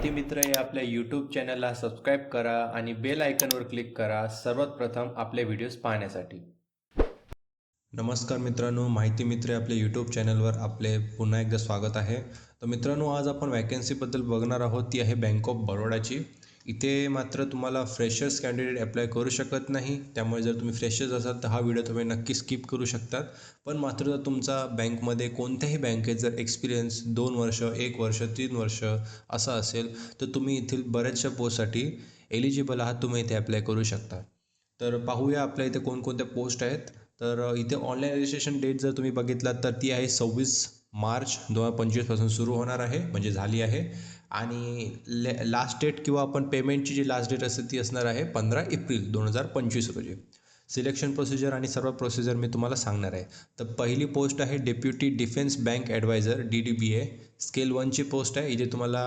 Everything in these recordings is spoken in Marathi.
माहिती मित्र या आपल्या यूट्यूब चॅनलला सबस्क्राईब करा आणि बेल आयकॉनवर क्लिक करा सर्वात प्रथम आपले व्हिडिओज पाहण्यासाठी. नमस्कार मित्रांनो, माहिती मित्र या आपल्या यूट्यूब चॅनलवर आपले पुन्हा एकदा स्वागत आहे. तर मित्रांनो, आज आपण वॅकन्सीबद्दल बघणार आहोत. ती आहे बँक ऑफ बरोडाची. इथे मात्र तुम्हाला फ्रेशर्स कॅन्डिडेट अप्लाय करू शकत नाही. त्यामुळे जर तुम्ही फ्रेशर्स असाल तर हा व्हिडिओ तुम्ही नक्की स्किप करू शकतात. पण मात्र जर तुमचा बँकमध्ये कोणत्याही बँकेत जर एक्सपिरियन्स 2 वर्ष, 1 वर्ष, 3 वर्ष असा असेल तर तुम्ही येथील बऱ्याचशा पोस्टसाठी एलिजिबल आहात. तुम्ही इथे अप्लाय करू शकता. तर पाहूया आपल्या इथे कोणकोणत्या पोस्ट आहेत. तर इथे ऑनलाईन रजिस्ट्रेशन डेट जर तुम्ही बघितलात तर ती आहे 26 मार्च 2025 पासून सुरू होणार आहे, म्हणजे झाली आहे. आणि लास्ट डेट किंवा आपण पेमेंटची जी लास्ट डेट असते ती असणार आहे 15 एप्रिल 2025 रोजी. सिलेक्शन प्रोसिजर आणि सर्व प्रोसिजर मी तुम्हाला सांगणार आहे. तर पहिली पोस्ट आहे deputy defence bank advisor DDBA. Scale 1ची पोस्ट आहे. इथे तुम्हाला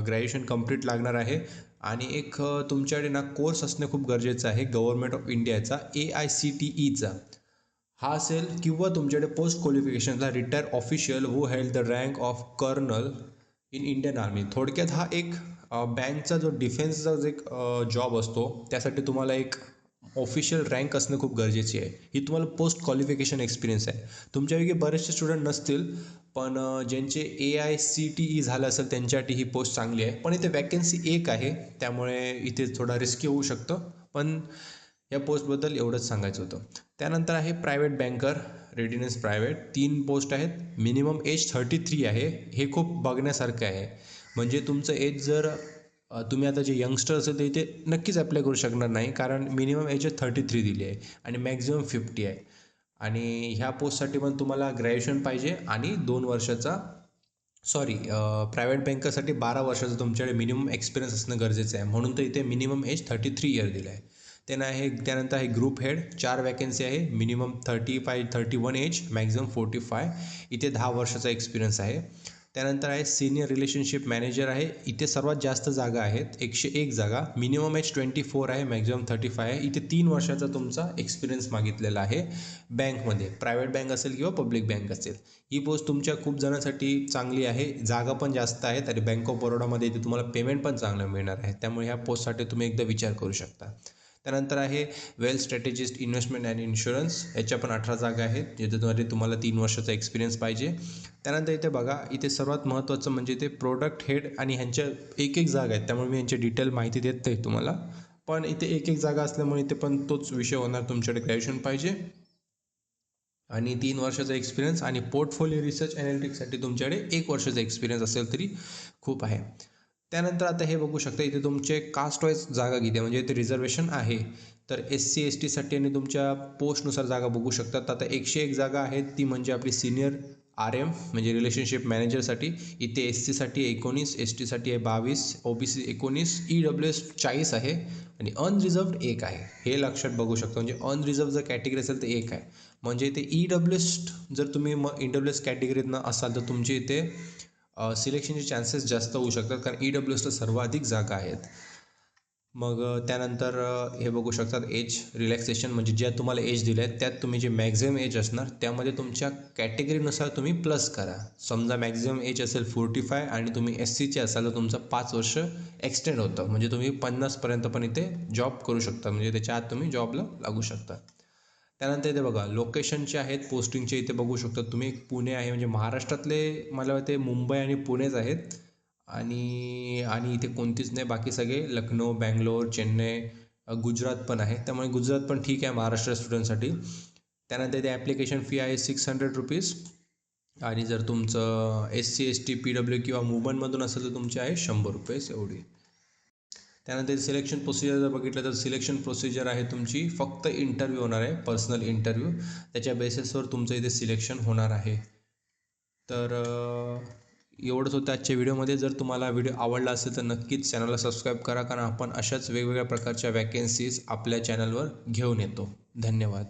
ग्रॅज्युएशन कंप्लीट लागणार आहे. आणि एक तुमच्याकडे ना कोर्स असणे खूप गरजेचं आहे गव्हर्नमेंट ऑफ इंडियाचा AICTEचा हा असेल, किंवा तुमच्याकडे पोस्ट क्वालिफिकेशनला retire official who held the rank of colonel in Indian army. थोडक्यात हा एक बँकचा जो डिफेन्सचा जो एक जॉब असतो त्यासाठी तुम्हाला एक ऑफिशियल रँक असणं खूप गरजेची आहे. ही तुम्हाला पोस्ट क्वालिफिकेशन एक्सपिरियन्स आहे. तुमच्यापैकी बरेचसे स्टुडंट नसतील, पण ज्यांचे AICTE झालं असेल त्यांच्यासाठी ही पोस्ट चांगली आहे. पण इथे वॅकन्सी एक आहे, त्यामुळे इथे थोडा रिस्की होऊ शकतं. पण या पोस्टबद्दल एवढंच सांगायचं होतं. त्यानंतर आहे private banker readiness private. 3 post आहेत. मिनिमम एज 33 आहे. हे खूप बघण्यासारखं आहे. म्हणजे तुमचं एज जर तुम्ही आता जे यंगस्टर असेल तर इथे नक्कीच अप्लाय करू शकणार नाही, कारण मिनिमम एज 33 दिली आहे आणि मॅक्झिमम 50 आहे. आणि ह्या पोस्टसाठी पण तुम्हाला ग्रॅज्युएशन पाहिजे आणि 2 वर्षाचा प्रायव्हेट बँकरसाठी 12 वर्षाचं तुमच्याकडे मिनिमम एक्सपिरियन्स असणं गरजेचं आहे. म्हणून तर इथे मिनिमम एज 33 इयर दिलं आहे. त्यानंतर आहे ग्रुप हेड. 4 वॅकन्सी आहे. Minimum 31 age, maximum 45. इथे 10 वर्षाचा एक्सपिरियन्स आहे. त्यानंतर आहे सिनियर रिलेशनशिप मॅनेजर आहे. इथे सर्वात जास्त जागा आहेत, 101 जागा. मिनिमम एज 24 आहे, मॅक्झिमम 35 आहे. इथे 3 वर्षाचा तुमचा एक्सपिरियन्स मागितलेला आहे बँकमध्ये, प्रायव्हेट बँक असेल किंवा पब्लिक बँक असेल. ही पोस्ट तुमच्या खूप जणांसाठी चांगली आहे. जागा पण जास्त आहेत आणि बँक ऑफ बरोडामध्ये इथे तुम्हाला पेमेंट पण चांगलं मिळणार आहे. त्यामुळे ह्या पोस्टसाठी तुम्ही एकदा विचार करू शकता. त्यानंतर आहे wealth strategist investment and insurance. याच्या पण 18 जागा आहेत, ज्याच्याद्वारे तुम्हाला 3 वर्षाचा एक्सपिरियन्स पाहिजे. त्यानंतर इथे बघा, इथे सर्वात महत्त्वाचं म्हणजे ते प्रोडक्ट हेड आणि ह्यांच्या एक जागा आहेत, त्यामुळे मी यांची डिटेल माहिती देत नाही तुम्हाला. पण इथे एक जागा असल्यामुळे इथे पण तोच विषय होणार, तुमच्याकडे ग्रॅज्युएशन पाहिजे आणि 3 वर्षाचा एक्सपिरियन्स. आणि पोर्टफोलिओ रिसर्च ॲनालिटिक्ससाठी तुमच्याकडे 1 वर्षाचा एक्सपिरियन्स असेल तरी खूप आहे. त्यानंतर आता हे बघू शकता, इथे तुमचे कास्ट वाईज जागा किती आहे, म्हणजे इथे रिझर्वेशन आहे. तर SC STसाठी आणि तुमच्या पोस्टनुसार जागा बघू शकतात. आता 101 जागा आहेत, ती म्हणजे आपली सिनियर RM म्हणजे रिलेशनशिप मॅनेजरसाठी. इथे SCसाठी 19, STसाठी आहे 22, OBC 19, EWS 40 आहे आणि अनरिझर्व्ड 1 आहे. हे लक्षात बघू शकता. म्हणजे अनरिझर्व्ड जर कॅटेगरी असेल तर 1 आहे. म्हणजे इथे EWS जर तुम्ही EWS कॅटेगरीतनं असाल तर तुमचे इथे सिलेक्शनचे चान्सेस जास्त होऊ शकतात, कारण EWSला सर्वाधिक जागा आहेत. मग त्यानंतर हे बघू शकतात एज रिलॅक्सेशन, म्हणजे ज्या तुम्हाला एज दिल्या आहेत त्यात तुम्ही जे मॅक्झिमम एज असणार त्यामध्ये तुमच्या कॅटेगरीनुसार तुम्ही प्लस करा. समजा मॅक्झिमम एज असेल 45 आणि तुम्ही SCचे असाल तर तुमचं 5 वर्ष एक्सटेंड होतं, म्हणजे तुम्ही 50पर्यंत पण इथे जॉब करू शकता, म्हणजे त्याच्या आत तुम्ही जॉबला लागू शकता. त्यानंतर इथे बघा लोकेशनचे आहेत पोस्टिंगचे. इथे बघू शकता तुम्ही, पुणे आहे, म्हणजे महाराष्ट्रातले मला वाटते मुंबई आणि पुणेच आहेत. आणि आणि इथे कोणतीच नाही, बाकी सगळे लखनौ, बँगलोर, चेन्नई, गुजरात पण आहे. त्यामुळे गुजरात पण ठीक आहे महाराष्ट्र स्टुडंटसाठी. त्यानंतर इथे ॲप्लिकेशन फी आहे 600 रुपीज. आणि जर तुमचं SC ST PW किंवा वुमनमधून असेल तर तुमचे आहे 100 रुपये एवढी. त्यानंतर सिलेक्शन प्रोसिजर जर बघितलं तर सिलेक्शन प्रोसिजर आहे तुमची फक्त इंटरव्ह्यू होणार आहे, पर्सनल इंटरव्ह्यू. त्याच्या बेसिसवर तुमचं इथे सिलेक्शन होणार आहे. तर एवढंच होतं आजच्या व्हिडिओमध्ये. जर तुम्हाला व्हिडिओ आवडला असेल तर नक्कीच चॅनलला सबस्क्राईब करा, कारण आपण अशाच वेगवेगळ्या प्रकारच्या वॅकन्सीज आपल्या चॅनलवर घेऊन येतो. धन्यवाद.